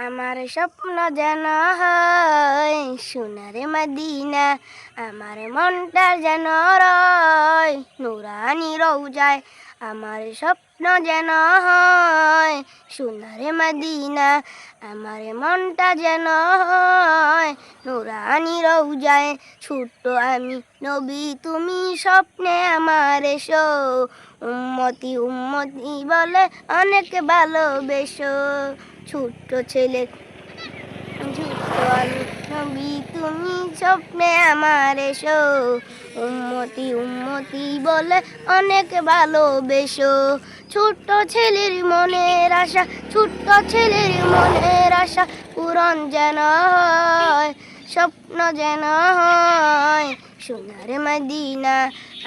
আমার স্বপ্ন যেন হয় সোনার মদিনা, আমার মনটা যেন রয় নুরানি রওজায়। আমার স্বপ্ন যেন হয় সোনার মদিনা, আমার মনটা যেন হয় নুরানি রওজায়। ছোট্ট আমি নবী তুমি স্বপ্নে আমার এসো, উম্মতি উম্মতি বলে অনেক ভালোবেসো। ছোট্ট ছেলে ছোট্ট আমি নবী তুমি স্বপ্নে আমার এসো, উম্মতি উম্মতি বলে অনেক ভালোবেসো। ছোট্ট ছেলের মনের আশা, ছোট্ট ছেলের মনের আশা পূরণ যেন হয়, স্বপ্ন যেন হয় সোনার মদিনা,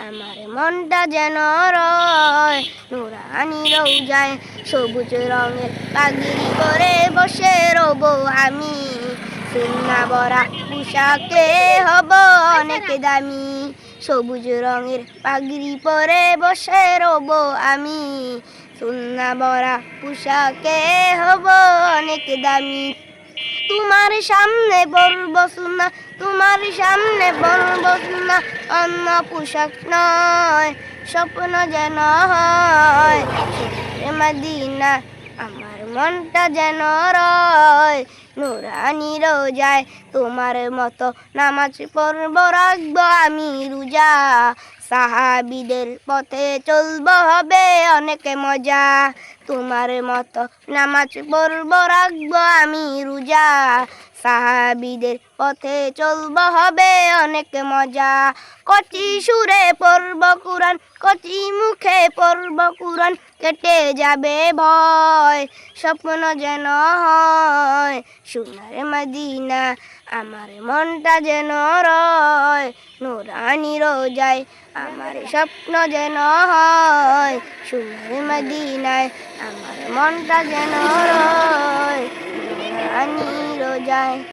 আমার মনটা যেন রয় নুরানি রওজায়। সবুজ রঙের পাগড়ি পরে বসে রব আমি, সুন্নাহ ভরা পোশাকে হব অনেক দামি। সবুজ রঙের পাগড়ি পরে বসে রব আমি, সুন্নাহ ভরা পোশাকে হব অনেক দামি। তোমার সামনে বলবো সুন্নাহ, তোমার সামনে বলবো সুন্নাহ, অন্য পোশাক নয় স্বপ্ন যেন হয় সোনার মদিনা, আমার মনটা যেন রয় নুরানি রওজায়। তোমার মতো নামাজ পড়ব রাখবো আমি রোজা, সাহাবীদের পথে চলবো হবে অনেক মজা। তোমার মতো নামাজ পড়ব রাখবো আমি রোজা, সাহাবীদের পথে চলবো হবে অনেক মজা। কচি সুরে পড়ব কুরআন, কচি মুখে পড়ব কুরআন, কেটে যাবে ভয় স্বপ্ন যেন হয় সোনার মদিনা, আমার মনটা যেন রয় নুরানি রওজায়। আমার স্বপ্ন যেন হয় সোনার মদিনায়, আমার মনটা যেন রয় নুরানি রওজায়।